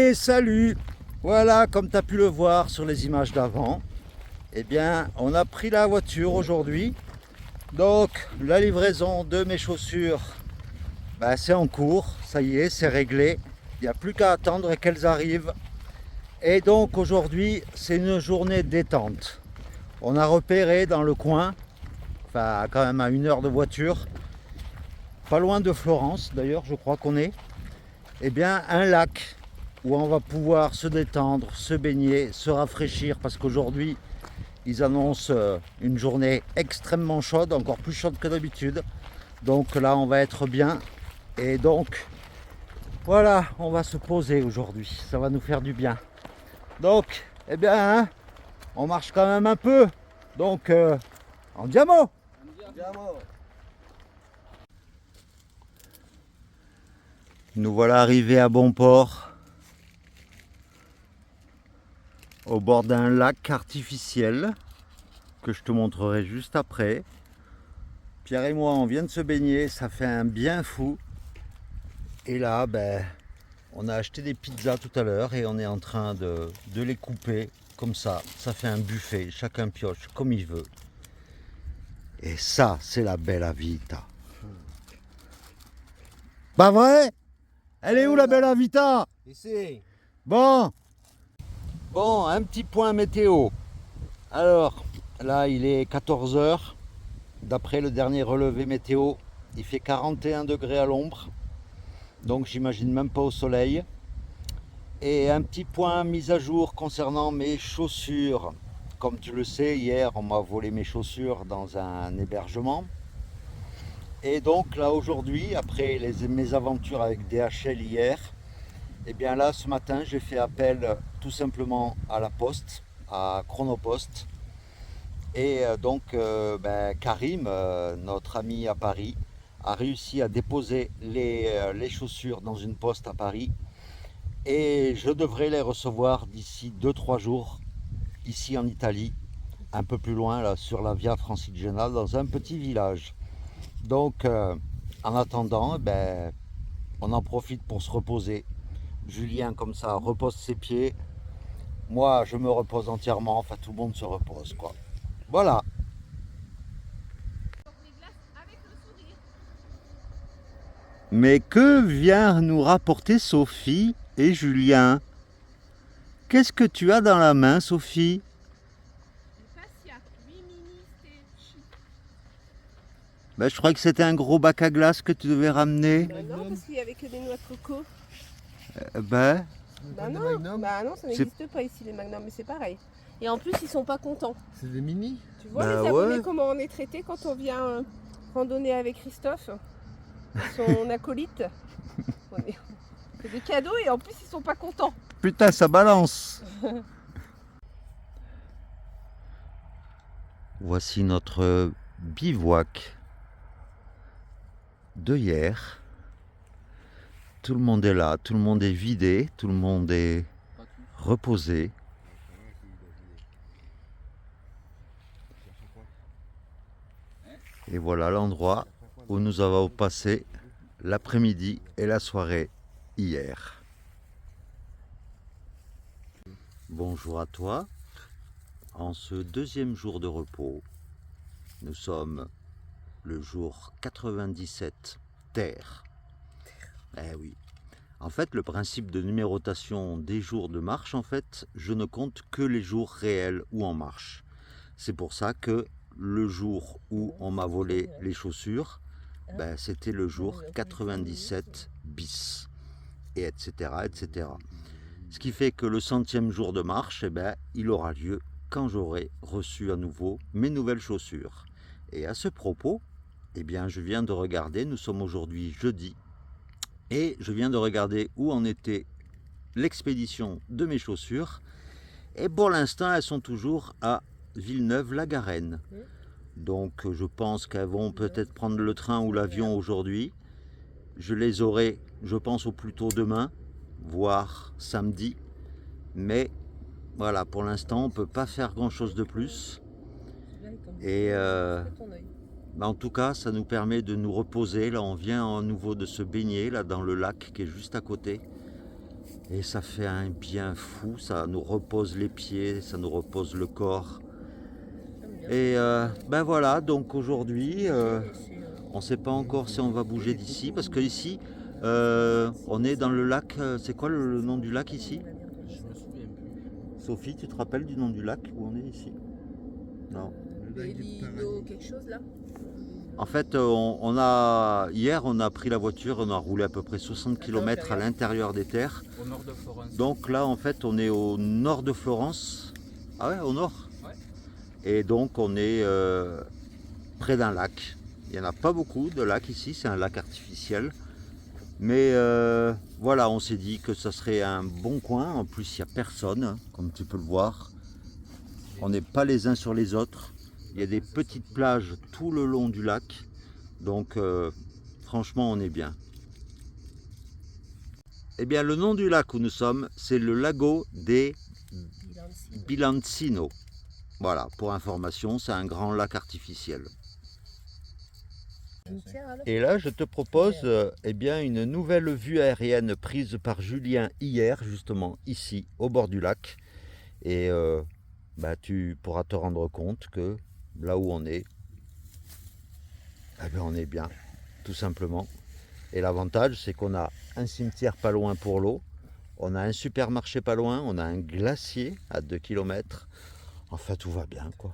Allez, salut! Voilà, comme tu as pu le voir sur les images d'avant, eh bien, on a pris la voiture aujourd'hui. Donc, la livraison de mes chaussures, c'est en cours. Ça y est, c'est réglé. Il n'y a plus qu'à attendre qu'elles arrivent. Et donc, aujourd'hui, c'est une journée détente. On a repéré dans le coin, enfin, quand même à 1 heure de voiture, pas loin de Florence, d'ailleurs, je crois qu'on est, eh bien, un lac où on va pouvoir se détendre, se baigner, se rafraîchir, parce qu'aujourd'hui, ils annoncent une journée extrêmement chaude, encore plus chaude que d'habitude. Donc là, on va être bien. Et donc, voilà, on va se poser aujourd'hui. Ça va nous faire du bien. Donc, eh bien, hein, on marche quand même un peu. Donc, andiamo! Nous voilà arrivés à bon port, au bord d'un lac artificiel que je te montrerai juste après. Pierre et moi, on vient de se baigner, ça fait un bien fou. Et là, on a acheté des pizzas tout à l'heure et on est en train de les couper comme ça. Ça fait un buffet, chacun pioche comme il veut. Et ça, c'est la bella vita. Pas vrai? Elle est où la bella vita? Ici. Bon, un petit point météo. Alors, là, il est 14 h. D'après le dernier relevé météo, il fait 41 degrés à l'ombre. Donc, j'imagine même pas au soleil. Et un petit point mise à jour concernant mes chaussures. Comme tu le sais, hier, on m'a volé mes chaussures dans un hébergement. Et donc, là, aujourd'hui, après mes aventures avec DHL hier, et bien là, ce matin, j'ai fait appel tout simplement à la poste, à Chronopost. Et donc, Karim, notre ami à Paris, a réussi à déposer les chaussures dans une poste à Paris. Et je devrais les recevoir d'ici 2-3 jours, ici en Italie, un peu plus loin, là, sur la Via Francigena, dans un petit village. Donc, en attendant, on en profite pour se reposer. Julien, comme ça, repose ses pieds. Moi, je me repose entièrement. Enfin, tout le monde se repose, quoi. Voilà. Mais que vient nous rapporter Sophie et Julien? Qu'est-ce que tu as dans la main, Sophie? Je crois que c'était un gros bac à glace que tu devais ramener. Non, parce qu'il n'y avait que des noix de coco. Ben, Non, ça n'existe pas ici les magnums, mais c'est pareil. Et en plus, ils sont pas contents. C'est des mini. Tu vois Bah les abonnés, ouais. comment on est traités quand on vient randonner avec Christophe, son acolyte. C'est des cadeaux et en plus, ils sont pas contents. putain, ça balance. Voici notre bivouac de hier. Tout le monde est là, tout le monde est vidé, tout le monde est reposé. Et voilà l'endroit où nous avons passé l'après-midi et la soirée hier. Bonjour à toi. En ce deuxième jour de repos, nous sommes le jour 97 Terre. Eh oui. En fait, le principe de numérotation des jours de marche, en fait, je ne compte que les jours réels où on marche. C'est pour ça que le jour où on m'a volé les chaussures, c'était le jour 97 bis, et etc., etc. Ce qui fait que le 100e jour de marche, il aura lieu quand j'aurai reçu à nouveau mes nouvelles chaussures. Et à ce propos, je viens de regarder, nous sommes aujourd'hui jeudi, et je viens de regarder où en était l'expédition de mes chaussures. Et pour l'instant, elles sont toujours à Villeneuve-la-Garenne. Donc je pense qu'elles vont peut-être prendre le train ou l'avion aujourd'hui. Je les aurai, je pense, au plus tôt demain, voire samedi. Mais voilà, pour l'instant, on ne peut pas faire grand-chose de plus. Et en tout cas, ça nous permet de nous reposer. Là, on vient à nouveau de se baigner là, dans le lac qui est juste à côté. Et ça fait un bien fou, ça nous repose les pieds, ça nous repose le corps. Et ben voilà, donc aujourd'hui, on ne sait pas encore si on va bouger d'ici, parce que ici, on est dans le lac, c'est quoi le nom du lac ici? Je me souviens plus. Sophie, tu te rappelles du nom du lac où on est ici? Non. Le lac du paradis. quelque chose là. En fait, hier, on a pris la voiture, on a roulé à peu près 60 km à l'intérieur des terres. Au nord de Florence. Donc là, en fait, on est au nord de Florence. Ah ouais, au nord? Ouais. Et donc, on est près d'un lac. Il n'y en a pas beaucoup de lacs ici, c'est un lac artificiel. Mais voilà, on s'est dit que ça serait un bon coin. En plus, il n'y a personne, hein, comme tu peux le voir. On n'est pas les uns sur les autres. Il y a des petites plages tout le long du lac. Donc, franchement, on est bien. Eh bien, le nom du lac où nous sommes, c'est le lago de Bilancino. Voilà, pour information, c'est un grand lac artificiel. Et là, je te propose eh bien, une nouvelle vue aérienne prise par Julien hier, justement, ici, au bord du lac. Et bah, tu pourras te rendre compte que là où on est, eh bien, on est bien, tout simplement. Et l'avantage, c'est qu'on a un cimetière pas loin pour l'eau, on a un supermarché pas loin, on a un glacier à 2 km. Enfin, tout va bien, quoi.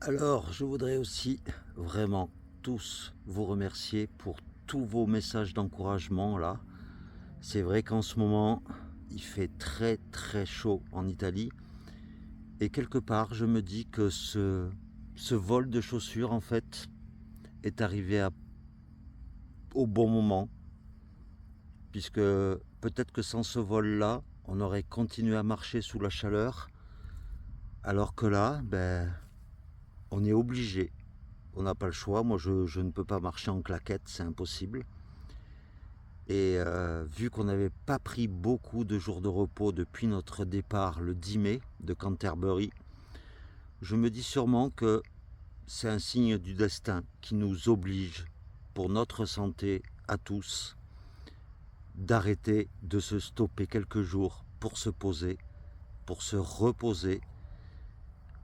Alors, je voudrais aussi vraiment tous vous remercier pour tous vos messages d'encouragement là. C'est vrai qu'en ce moment, il fait très très chaud en Italie. Et quelque part, je me dis que ce vol de chaussures, en fait, est arrivé au bon moment. Puisque peut-être que sans ce vol-là, on aurait continué à marcher sous la chaleur. Alors que là, ben, on est obligé. On n'a pas le choix. Moi, je ne peux pas marcher en claquette, c'est impossible. Et vu qu'on n'avait pas pris beaucoup de jours de repos depuis notre départ le 10 mai de Canterbury, je me dis sûrement que c'est un signe du destin qui nous oblige, pour notre santé à tous, d'arrêter, de se stopper quelques jours pour se poser, pour se reposer,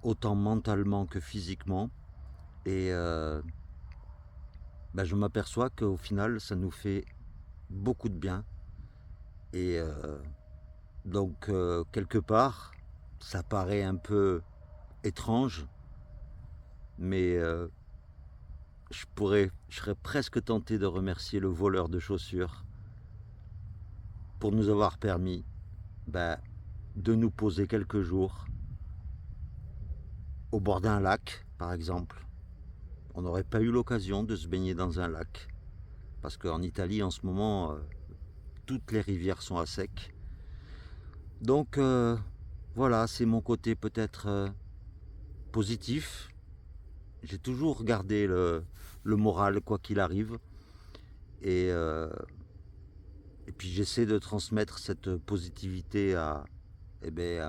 autant mentalement que physiquement. Et ben je m'aperçois qu'au final, ça nous fait beaucoup de bien. Et donc, quelque part, ça paraît un peu étrange, mais je serais presque tenté de remercier le voleur de chaussures pour nous avoir permis de nous poser quelques jours au bord d'un lac, par exemple. On n'aurait pas eu l'occasion de se baigner dans un lac, parce qu'en Italie, en ce moment, toutes les rivières sont à sec. Donc, voilà, c'est mon côté peut-être positif. J'ai toujours gardé le moral, quoi qu'il arrive. Et puis j'essaie de transmettre cette positivité à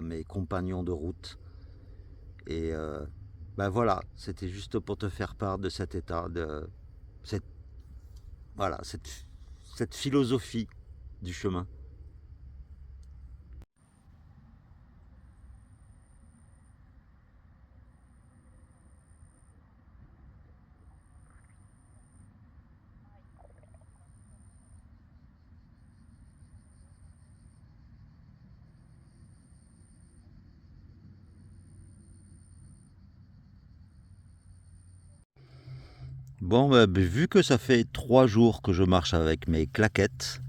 mes compagnons de route. Et voilà, c'était juste pour te faire part de cet état, de cette philosophie du chemin. Bon, vu que ça fait 3 jours que je marche avec mes claquettes,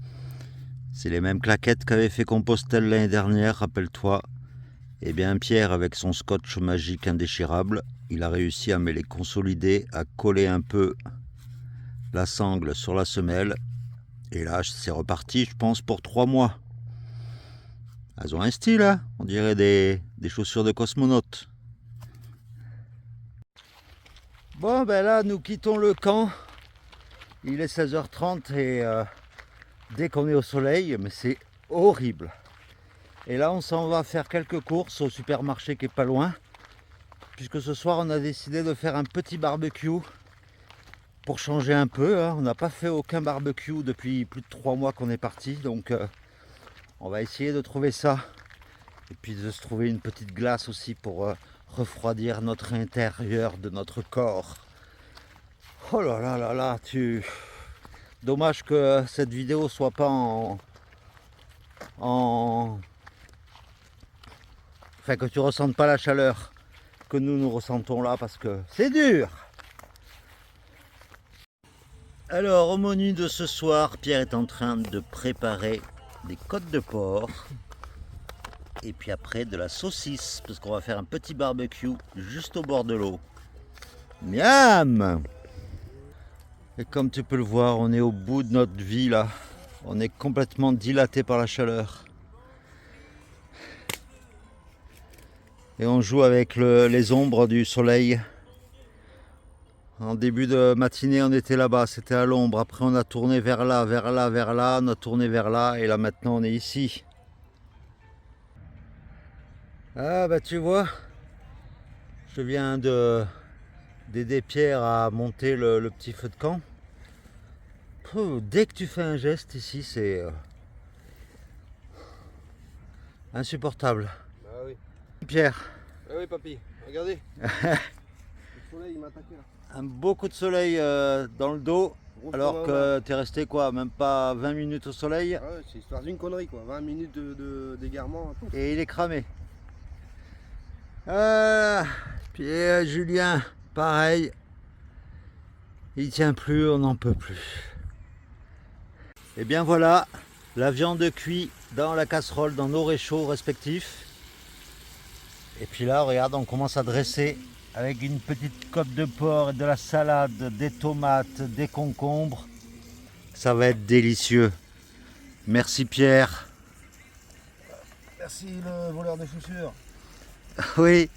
c'est les mêmes claquettes qu'avait fait Compostelle l'année dernière, rappelle-toi. Eh bien, Pierre, avec son scotch magique indéchirable, il a réussi à me les consolider, à coller un peu la sangle sur la semelle. Et là, c'est reparti, je pense, pour 3 mois. Elles ont un style, hein, on dirait des chaussures de cosmonaute. Bon, là, nous quittons le camp. Il est 16h30 et dès qu'on est au soleil, mais c'est horrible. Et là, on s'en va faire quelques courses au supermarché qui est pas loin. Puisque ce soir, on a décidé de faire un petit barbecue pour changer un peu. Hein. On n'a pas fait aucun barbecue depuis plus de 3 mois qu'on est parti. Donc, on va essayer de trouver ça. Et puis de se trouver une petite glace aussi pour refroidir notre intérieur de notre corps. Oh là là là là, dommage que cette vidéo soit pas enfin que tu ressentes pas la chaleur que nous ressentons là parce que c'est dur. Alors au menu de ce soir, Pierre est en train de préparer des côtes de porc. Et puis après de la saucisse, parce qu'on va faire un petit barbecue juste au bord de l'eau. Miam! Et comme tu peux le voir, on est au bout de notre vie là. On est complètement dilaté par la chaleur. Et on joue avec les ombres du soleil. En début de matinée, on était là-bas, c'était à l'ombre. Après, on a tourné vers là, vers là, vers là. On a tourné vers là. Et là, maintenant, on est ici. Ah tu vois, je viens d'aider Pierre à monter le petit feu de camp. Dès que tu fais un geste ici, c'est insupportable. Bah oui. Pierre. Ah oui papy, regardez. Le soleil il m'a attaqué là. Beau coup de soleil dans le dos, alors que tu es resté quoi, même pas 20 minutes au soleil. Ah ouais, c'est histoire d'une connerie quoi, 20 minutes d'égarement. Et il est cramé. Puis Julien, pareil. Il tient plus, on n'en peut plus. Et bien voilà, la viande cuite dans la casserole, dans nos réchauds respectifs. Et puis là, regarde, on commence à dresser avec une petite côte de porc, de la salade, des tomates, des concombres. Ça va être délicieux. Merci Pierre. Merci le voleur de chaussures. Oui,